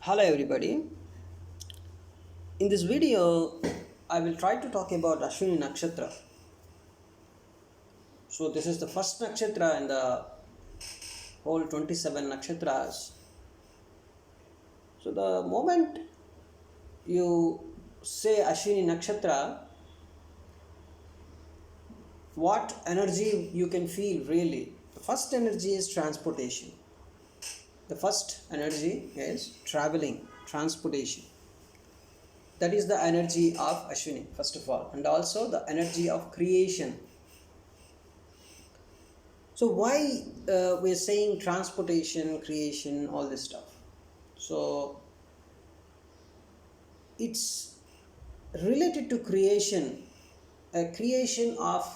Hello everybody. In this video, I will try to talk about Ashwini Nakshatra. So this is the first nakshatra in the whole 27 nakshatras. So the moment you say Ashwini Nakshatra, what energy you can feel really? The first energy is transportation. The first energy is traveling, transportation. That is the energy of Ashwini, first of all, and also the energy of creation. So why we're saying transportation, creation, all this stuff? So it's related to creation, a creation of,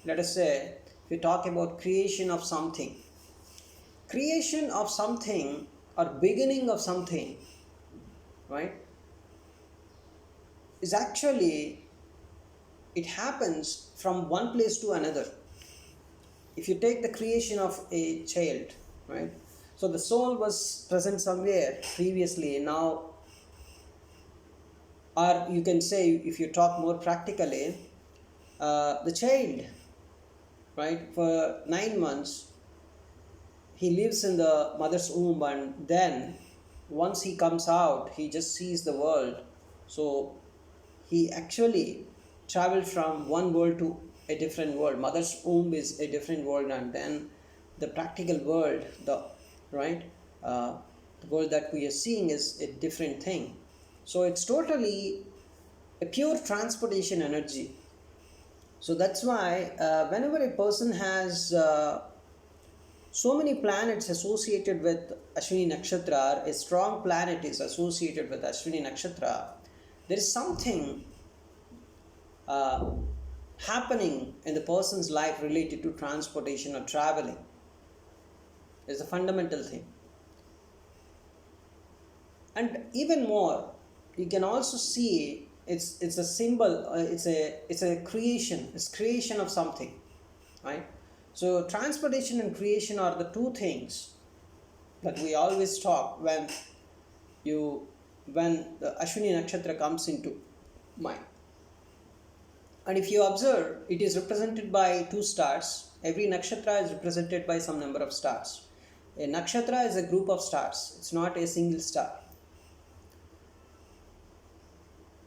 let us say, if we talk about creation of something or beginning of something, right, is actually, it happens from one place to another. If you take the creation of a child, right, so the soul was present somewhere previously, now, or you can say, if you talk more practically, the child, right, for 9 months he lives in the mother's womb, and then once he comes out he just sees the world. So he actually traveled from one world to a different world. Mother's womb is a different world, and then the practical world, the right, the world that we are seeing is a different thing. So it's totally a pure transportation energy. So that's why whenever a person has so many planets associated with Ashwini Nakshatra, a strong planet is associated with Ashwini Nakshatra, there is something uh, happening in the person's life related to transportation or traveling. Is a fundamental thing. And even more, you can also see it's a symbol, it's a creation, it's creation of something, right? So transportation and creation are the two things that we always talk you when the Ashwini Nakshatra comes into mind. And if you observe, it is represented by two stars. Every nakshatra is represented by some number of stars. A nakshatra is a group of stars, it's not a single star.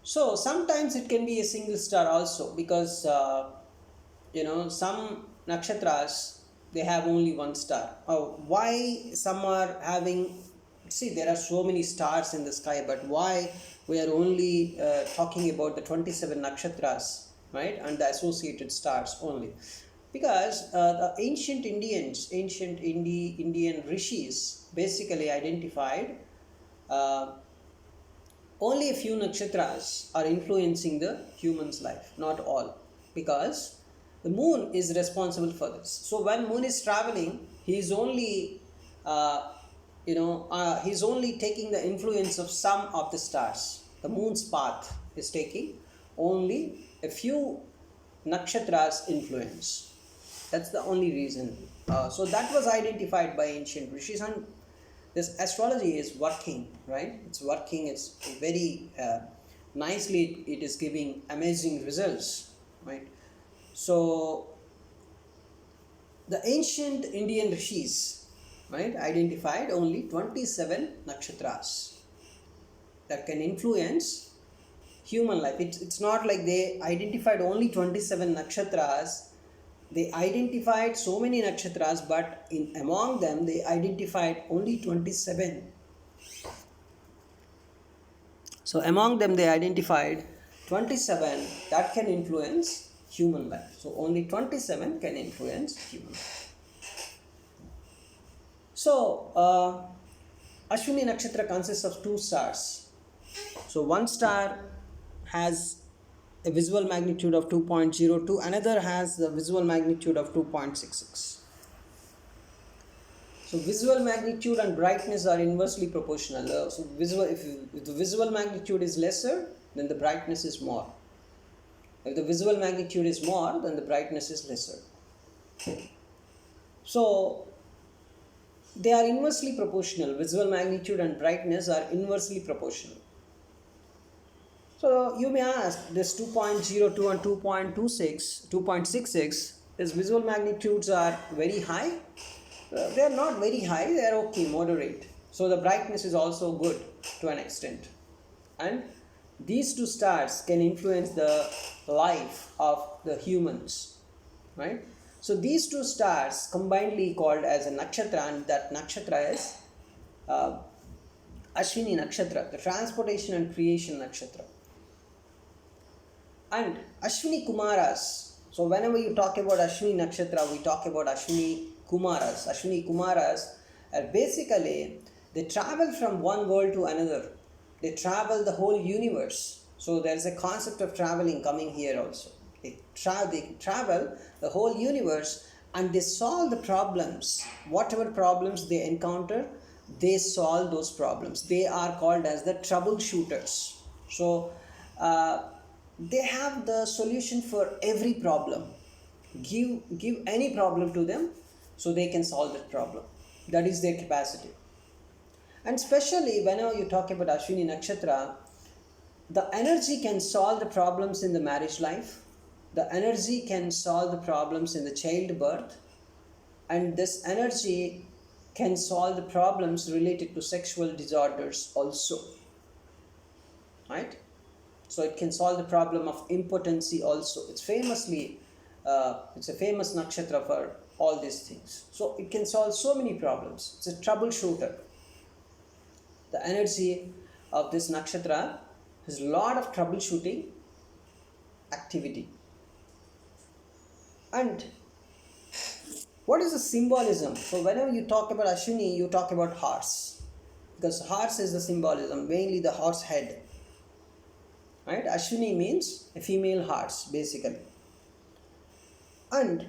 So sometimes it can be a single star also, because some nakshatras, they have only one star. Why some are having, see, there are so many stars in the sky, but why we are only talking about the 27 nakshatras, right, and the associated stars only? Because the Indian rishis basically identified uh, only a few nakshatras are influencing the human's life, not all, because the moon is responsible for this. So when moon is traveling, he is only he's only taking the influence of some of the stars. The moon's path is taking only a few nakshatras influence. That's the only reason. So that was identified by ancient rishis, and this astrology is working, right? It's working. It's very nicely. It is giving amazing results, right? So the ancient Indian rishis, right, identified only 27 nakshatras that can influence human life. It's not like they identified only 27 nakshatras. They identified so many nakshatras, but among them they identified only 27. So among them they identified 27 that can influence human life. So only 27 can influence human life. So Ashwini Nakshatra consists of two stars. So one star has a visual magnitude of 2.02, another has the visual magnitude of 2.66. So visual magnitude and brightness are inversely proportional. So if the visual magnitude is lesser, then the brightness is more. If the visual magnitude is more, then the brightness is lesser. So they are inversely proportional. Visual magnitude and brightness are inversely proportional. So you may ask, this 2.02 and 2.66, is visual magnitudes are very high? They are not very high, they are okay, moderate. So the brightness is also good to an extent. And these two stars can influence the life of the humans, right? So these two stars combinedly called as a nakshatra, and that nakshatra is uh, Ashwini Nakshatra, the transportation and creation nakshatra. And Ashwini Kumaras. So whenever you talk about Ashwini Nakshatra, we talk about Ashwini Kumaras. Ashwini Kumaras are basically, they travel from one world to another. They travel the whole universe. So there is a concept of traveling coming here also. They travel the whole universe and they solve the problems. Whatever problems they encounter, they solve those problems. They are called as the troubleshooters. So they have the solution for every problem. Give any problem to them, so they can solve that problem. That is their capacity. And especially whenever you talk about Ashwini Nakshatra, the energy can solve the problems in the marriage life. The energy can solve the problems in the childbirth. And this energy can solve the problems related to sexual disorders also. Right? So it can solve the problem of impotency also. It's a famous nakshatra for all these things. So it can solve so many problems. It's a troubleshooter. The energy of this nakshatra has a lot of troubleshooting activity. And what is the symbolism? So whenever you talk about Ashwini, you talk about horse, because horse is the symbolism, mainly the horse head. Right? Ashwini means a female horse, basically. And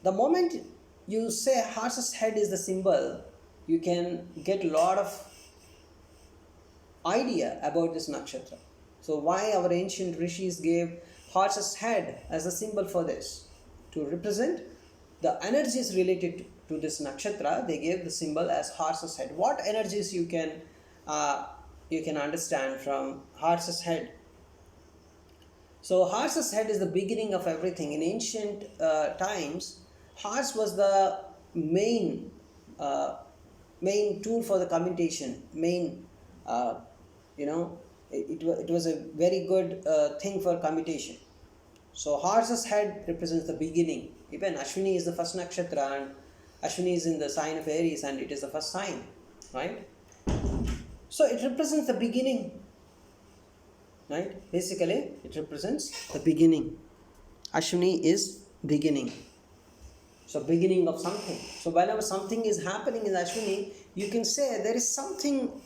the moment you say horse's head is the symbol, you can get a lot of idea about this nakshatra. So why our ancient rishis gave horse's head as a symbol for this? To represent the energies related to this nakshatra, they gave the symbol as horse's head. What energies you can understand from horse's head? So horse's head is the beginning of everything. In ancient times, horse was the main tool for the commutation. It was a very good thing for commutation. So horse's head represents the beginning. Even Ashwini is the first nakshatra, and Ashwini is in the sign of Aries, and it is the first sign, right? So it represents the beginning, right? Basically, it represents the beginning. Ashwini is beginning. So beginning of something. So whenever something is happening in Ashwini, you can say there is something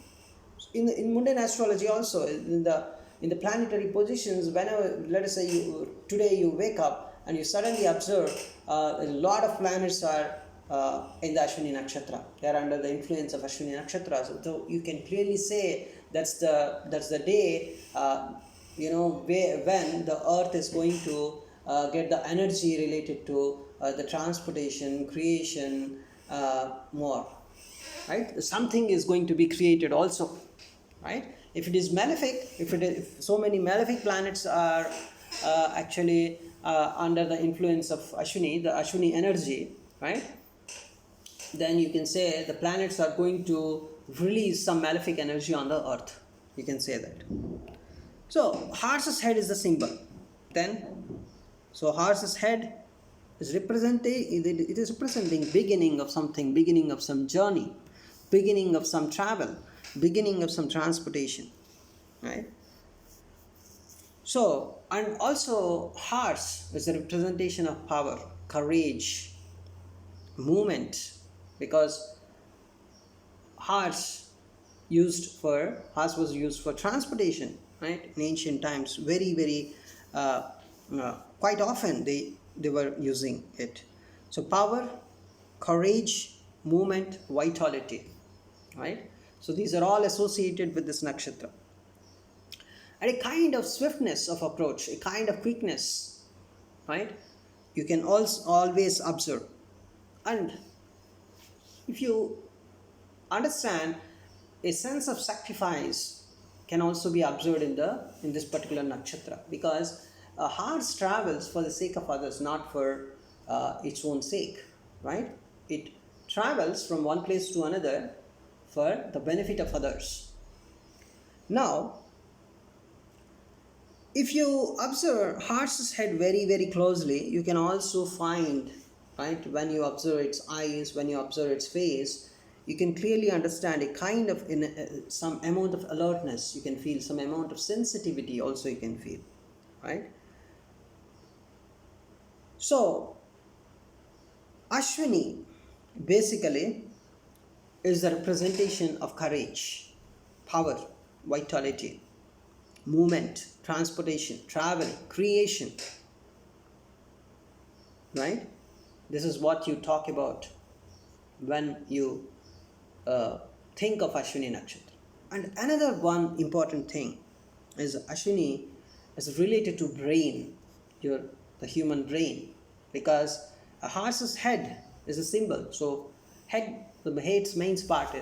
in mundane astrology also, in the planetary positions. Whenever, let us say, today you wake up and you suddenly observe a lot of planets are in the Ashwini Nakshatra. They are under the influence of Ashwini Nakshatra. So you can clearly say that's the day when the earth is going to get the energy related to the transportation, creation, more. Right? Something is going to be created also. Right? If it is malefic, if so many malefic planets are actually under the influence of Ashwini, the Ashwini energy, right? Then you can say the planets are going to release some malefic energy on the earth. You can say that. So horse's head is the symbol. So horse's head is representing beginning of something, beginning of some journey, beginning of some travel, beginning of some transportation, right? So, and also horse is a representation of power, courage, movement, because horse was used for transportation, right? In ancient times, very quite often they were using it. So power, courage, movement, vitality, right? So these are all associated with this nakshatra. And a kind of swiftness of approach, a kind of quickness, right? You can also always observe. And if you understand, a sense of sacrifice can also be observed in this particular nakshatra, because a horse travels for the sake of others, not for its own sake, right? It travels from one place to another for the benefit of others. Now, if you observe horse's head very very closely, you can also find, right, when you observe its eyes, when you observe its face, you can clearly understand a kind of some amount of alertness you can feel, some amount of sensitivity also you can feel, right? So Ashwini basically is the representation of courage, power, vitality, movement, transportation, travel, creation, right? This is what you talk about when you uh, think of Ashwini Nakshatra. And another one important thing is Ashwini is related to brain, your the human brain, because a horse's head is a symbol. So the head's main part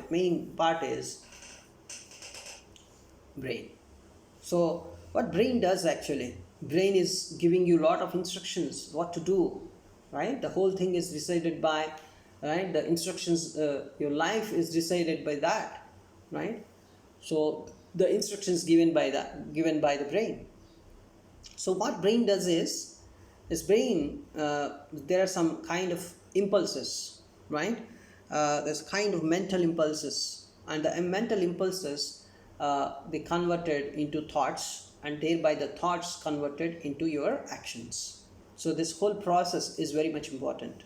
is brain. So what brain does actually? Brain is giving you a lot of instructions what to do, right? The whole thing is decided by, right? The instructions, your life is decided by that, right? So the instructions given by the brain. So what brain does is brain, there are some kind of impulses, right? There's kind of mental impulses, and the mental impulses, they converted into thoughts, and thereby the thoughts converted into your actions. So this whole process is very much important.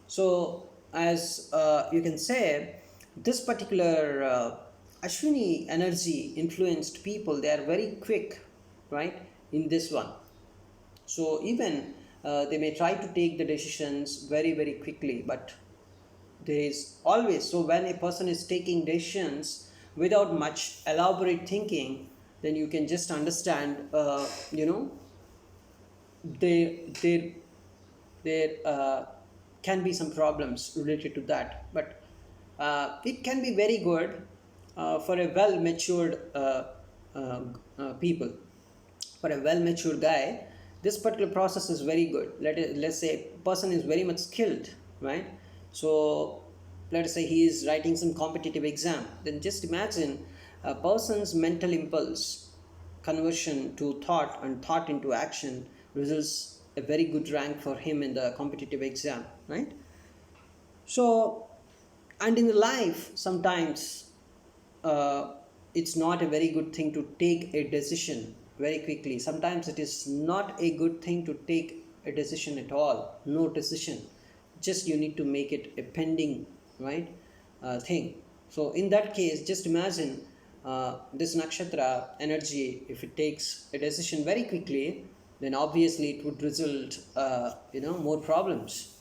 So as you can say, this particular Ashwini energy influenced people, they are very quick, right, in this one. So even they may try to take the decisions very very quickly, but there is always, so when a person is taking decisions without much elaborate thinking, then you can just understand, they there can be some problems related to that. But it can be very good for a well matured uh, people. For a well matured guy, this particular process is very good. Let's say a person is very much skilled, right? So let us say he is writing some competitive exam, then just imagine a person's mental impulse conversion to thought and thought into action results a very good rank for him in the competitive exam, right? So, and in the life sometimes uh, it's not a very good thing to take a decision very quickly. Sometimes it is not a good thing to take a decision at all, no decision, just you need to make it a pending, right, thing. So in that case, just imagine this nakshatra energy, if it takes a decision very quickly, then obviously it would result more problems.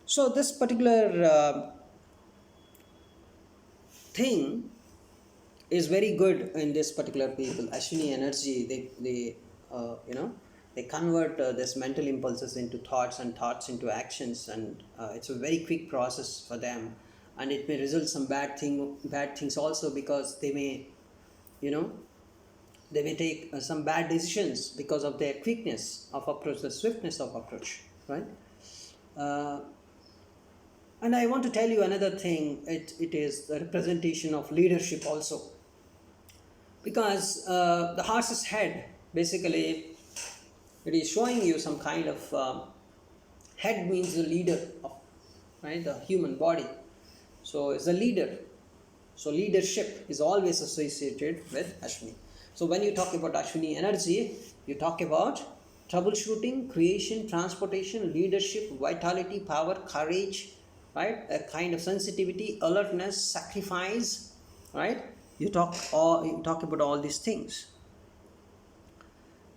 So this particular thing is very good in this particular people. Ashwini energy, they convert this mental impulses into thoughts and thoughts into actions, and it's a very quick process for them. And it may result some bad things also, because you know they may take some bad decisions because of their quickness of approach, the swiftness of approach, right? uh, and I want to tell you another thing. It is the representation of leadership also, because the horse's head basically, it is showing you some kind of head means the leader of, right, the human body. So it's a leader. So leadership is always associated with Ashwini. So when you talk about Ashwini energy, you talk about troubleshooting, creation, transportation, leadership, vitality, power, courage, right? A kind of sensitivity, alertness, sacrifice, right? You talk about all these things.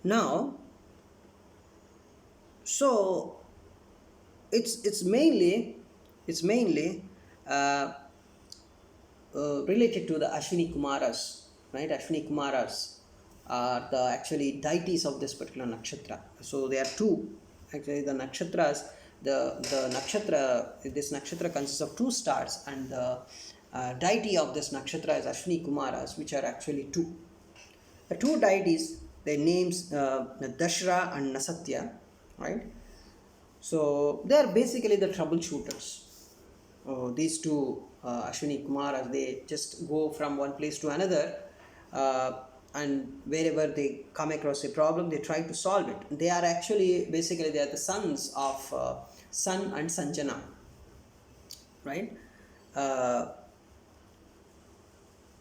Now, so it's mainly uh, related to the Ashwini Kumaras, right? Ashwini Kumaras are the actually deities of this particular nakshatra. So there are two, actually, the nakshatras. the nakshatra, this nakshatra consists of two stars, and the deity of this nakshatra is Ashwini Kumaras, which are actually two. The two deities, their names Dashra and Nasatya, right? So they are basically the troubleshooters. These two Ashwini Kumaras, they just go from one place to another, uh, and wherever they come across a problem, they try to solve it. They are actually basically they are the sons of Sun and Sanjana, right? Uh,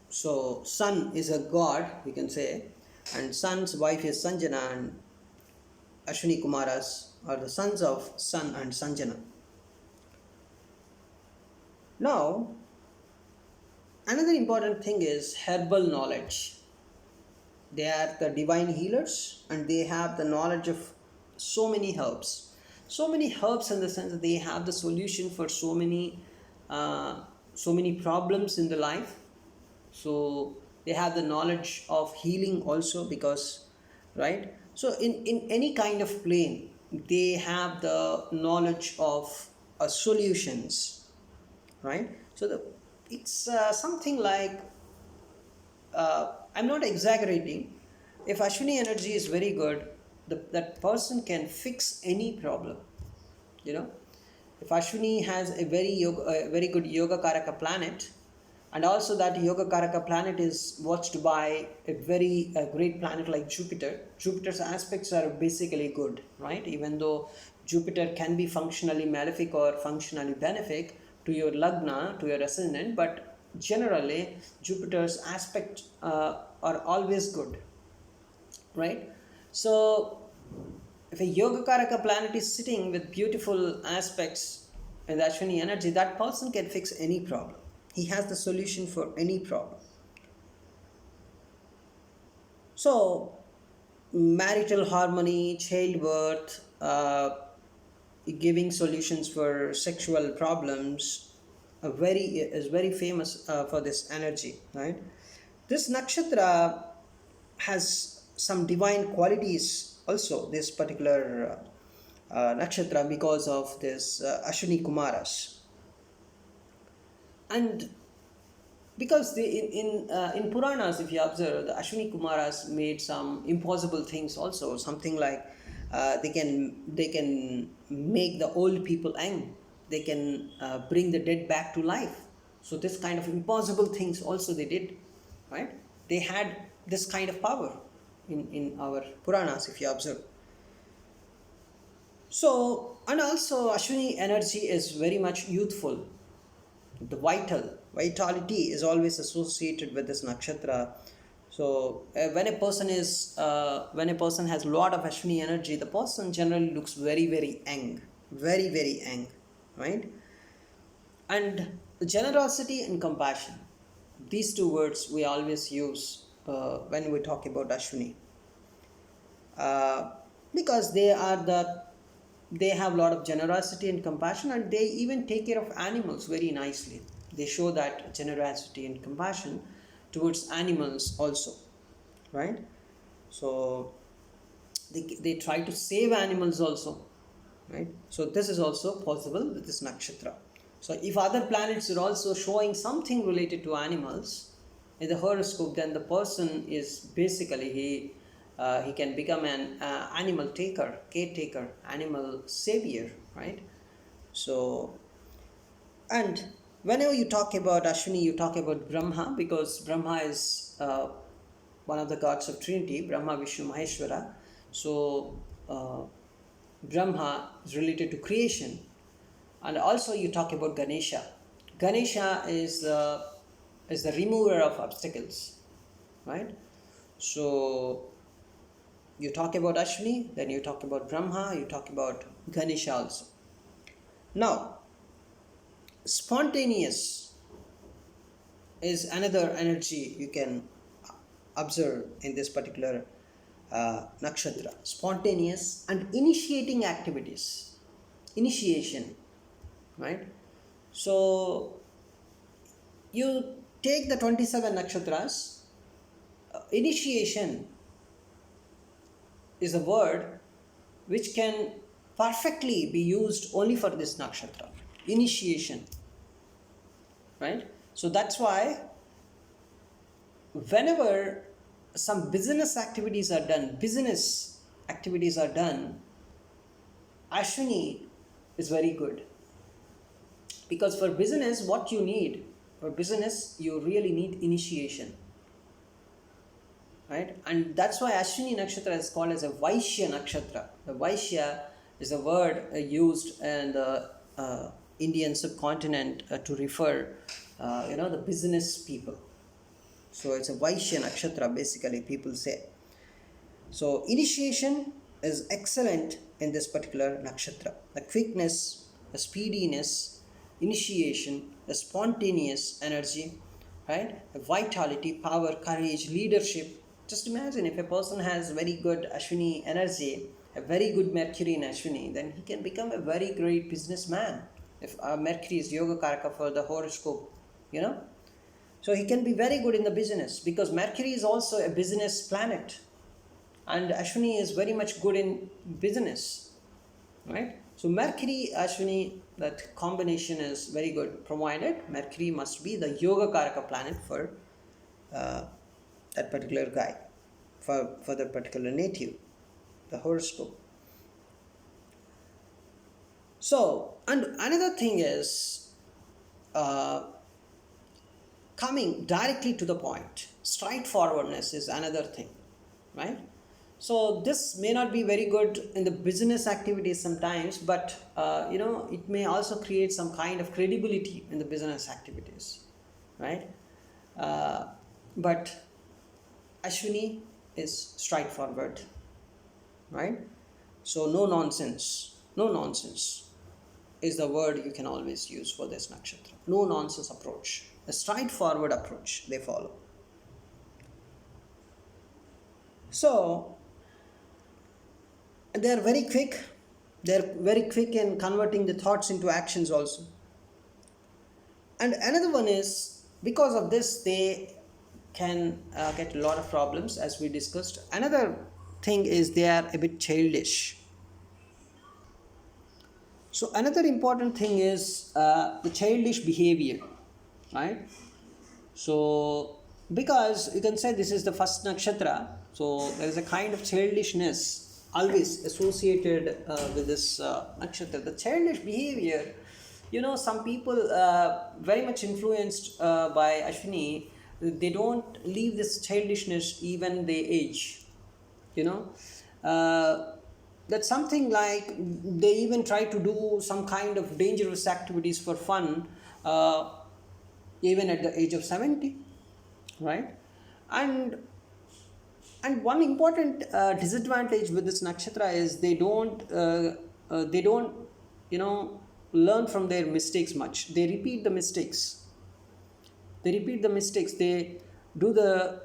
so Sun is a god, we can say, and Sun's wife is Sanjana, and Ashwini Kumaras are the sons of Sun and Sanjana. Now, another important thing is herbal knowledge. They are the divine healers, and they have the knowledge of so many herbs. So many herbs in the sense that they have the solution for so many problems in the life. So they have the knowledge of healing also, because, right? So in any kind of plane, they have the knowledge of solutions, right? So it's something like, I'm not exaggerating. If Ashwini energy is very good, that person can fix any problem. You know, if Ashwini has a very good Yoga Karaka planet, and also that Yoga Karaka planet is watched by a great planet like Jupiter. Jupiter's aspects are basically good, right? Even though Jupiter can be functionally malefic or functionally benefic to your lagna, to your ascendant, but generally Jupiter's aspects are always good, right? So if a Yoga Karaka planet is sitting with beautiful aspects in the Ashwini energy, that person can fix any problem. He has the solution for any problem. So, marital harmony, childbirth, giving solutions for sexual problems, is very famous for this energy, right? This nakshatra has some divine qualities also, this particular nakshatra, because of this Ashwini Kumaras. And because in Puranas, if you observe, the Ashwini Kumaras made some impossible things also. Something like they can make the old people young. They can bring the dead back to life. So this kind of impossible things also they did, right? They had this kind of power in our Puranas, if you observe. So, and also Ashwini energy is very much youthful. The vitality is always associated with this nakshatra. So when a person has a lot of Ashwini energy, the person generally looks very young, very young, right? And generosity and compassion, these two words we always use when we talk about Ashwini, uh, because they have a lot of generosity and compassion, and they even take care of animals very nicely. They show that generosity and compassion towards animals also, right? So they try to save animals also, right? So this is also possible with this nakshatra. So if other planets are also showing something related to animals in the horoscope, then the person is basically he can become an animal taker, caretaker, animal savior, right? So, and whenever you talk about Ashwini, you talk about Brahma, because Brahma is one of the gods of Trinity, Brahma, Vishnu, Maheshwara. So, Brahma is related to creation. And also you talk about Ganesha. Ganesha is the remover of obstacles, right? So you talk about Ashwini, then you talk about Brahma, you talk about Ganesha also. Now, spontaneous is another energy you can observe in this particular nakshatra. Spontaneous and initiating activities. Initiation, right? So you take the 27 nakshatras, initiation is a word which can perfectly be used only for this nakshatra, initiation, right? So that's why whenever some business activities are done, Ashwini is very good. Because for business, what you need, for business, you really need initiation, right? And that's why Ashwini Nakshatra is called as a Vaishya Nakshatra. The Vaishya is a word used in the Indian subcontinent to refer, the business people. So it's a Vaishya Nakshatra, basically, people say. So initiation is excellent in this particular nakshatra. The quickness, the speediness, initiation, the spontaneous energy, right? The vitality, power, courage, leadership. Just imagine if a person has very good Ashwini energy, a very good Mercury in Ashwini, then he can become a very great businessman. If Mercury is Yoga Karaka for the horoscope, you know. So he can be very good in the business because Mercury is also a business planet, and Ashwini is very much good in business, right? So Mercury Ashwini, that combination is very good, provided Mercury must be the Yoga Karaka planet for uh, that particular guy, for that particular native, the horoscope. So, and another thing is uh, coming directly to the point, straightforwardness is another thing, right? So this may not be very good in the business activities sometimes, but it may also create some kind of credibility in the business activities, right? uh, but Ashwini is straightforward, right? So no nonsense is the word you can always use for this nakshatra. No nonsense approach, a straightforward approach they follow. So they're very quick. They're very quick in converting the thoughts into actions also. And another one is, because of this, they can get a lot of problems, as we discussed. Another thing is they are a bit childish. So another important thing is the childish behavior, right? So because you can say this is the first nakshatra, so there is a kind of childishness always associated with this nakshatra. The childish behavior, some people very much influenced by Ashwini, they don't leave this childishness even they age. You know, that's something like they even try to do some kind of dangerous activities for fun. Even at the age of 70, right? And and one important disadvantage with this nakshatra is they don't learn from their mistakes much. They repeat the mistakes. They do the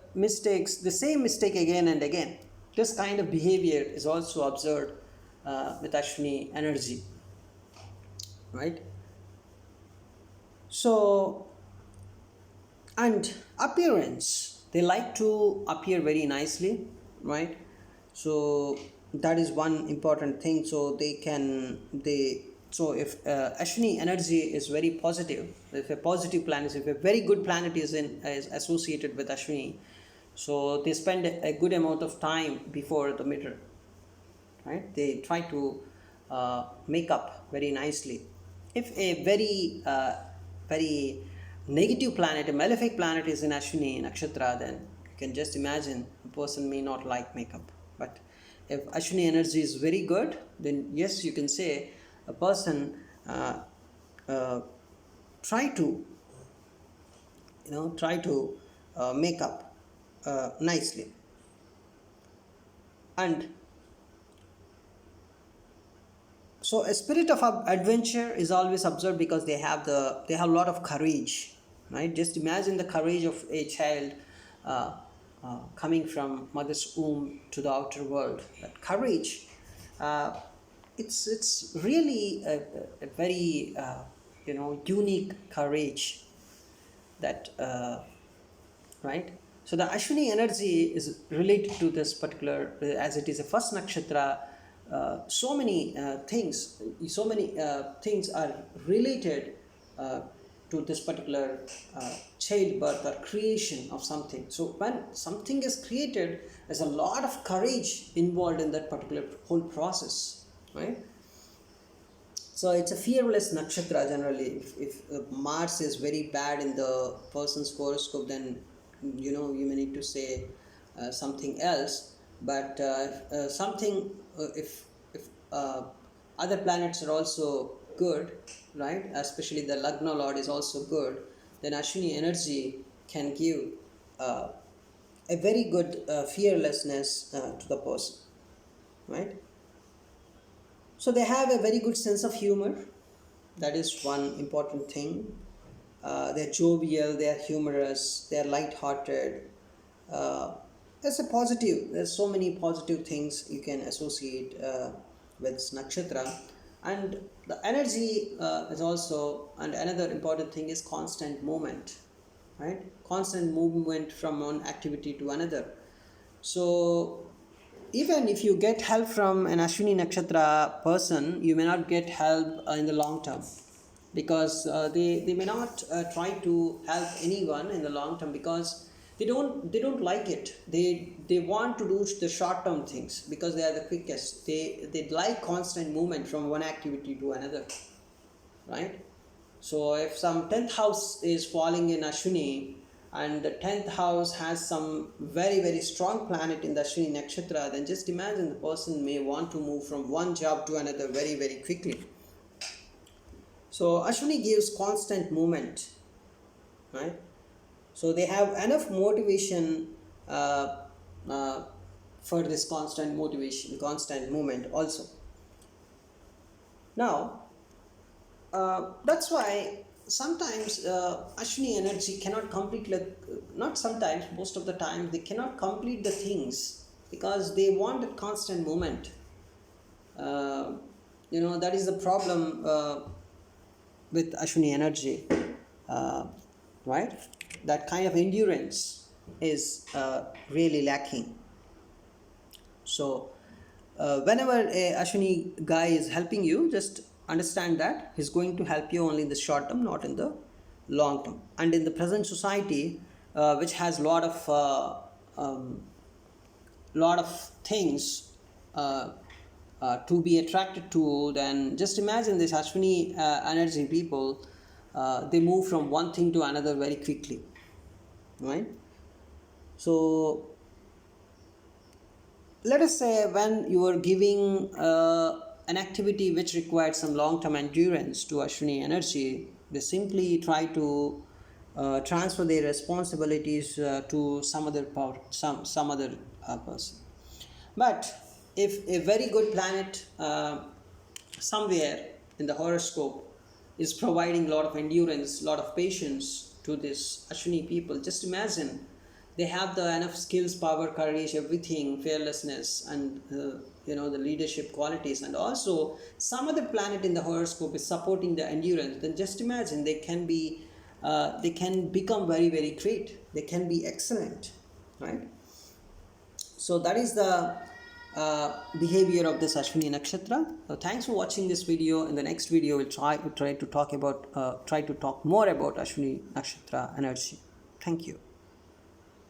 same mistake again and again. This kind of behavior is also observed with Ashwini energy, right? So, and appearance, they like to appear very nicely, right? So that is one important thing. So if Ashwini energy is very positive, if a positive planet, if a very good planet is associated with Ashwini, so they spend a good amount of time before the mirror, right? They try to make up very nicely. If a very negative planet, a malefic planet is in Ashwini Nakshatra, then you can just imagine a person may not like makeup. But if Ashwini energy is very good, then yes, you can say a person uh, try to make up nicely. And so a spirit of adventure is always observed because they have a lot of courage, right? Just imagine the courage of a child coming from mother's womb to the outer world. That courage, uh, it's really a very unique courage, that right. So the Ashwini energy is related to this particular, as it is a first nakshatra. so many things are related uh, to this particular childbirth or creation of something. So when something is created, there's a lot of courage involved in that particular whole process, right? So it's a fearless nakshatra generally. If Mars is very bad in the person's horoscope, then you may need to say something else. But something if other planets are also good, right? Especially the Lagna Lord is also good. Then Ashwini energy can give uh, a very good fearlessness to the person, right? So they have a very good sense of humor. That is one important thing. They're jovial, they're humorous, they're light-hearted. Uh, there's a positive. There's so many positive things you can associate with nakshatra, and the energy is also. And another important thing is constant movement, right? Constant movement from one activity to another. So even if you get help from an Ashwini Nakshatra person, you may not get help in the long term, because they may not try to help anyone in the long term, because they don't like it. They want to do the short term things because they are the quickest. They like constant movement from one activity to another, right? So if some 10th house is falling in Ashwini, and the 10th house has some very very strong planet in the Ashwini Nakshatra, then just imagine the person may want to move from one job to another very very quickly. So Ashwini gives constant movement, right? So they have enough motivation uh, for this constant movement also. Now, that's why sometimes Ashwini energy cannot complete, like, not sometimes, most of the time, they cannot complete the things because they want a constant movement. Uh, that is the problem with Ashwini energy, uh, right? That kind of endurance is really lacking. So, whenever a Ashwini guy is helping you, just understand that he's going to help you only in the short term, not in the long term. And in the present society, which has um, lot of things to be attracted to, then just imagine this Ashwini energy people. They move from one thing to another very quickly, right? So let us say when you are giving an activity which requires some long-term endurance to Ashwini energy, they simply try to transfer their responsibilities to some other power, some other person. But if a very good planet somewhere in the horoscope is providing a lot of endurance, a lot of patience to this Ashwini people, just imagine they have the enough skills, power, courage, everything, fearlessness, and the leadership qualities, and also some other planet in the horoscope is supporting the endurance. Then just imagine they can become very very great. They can be excellent, right? So that is the behavior of this Ashwini Nakshatra. So thanks for watching this video. In the next video, we'll try to talk more about Ashwini Nakshatra energy. Thank you.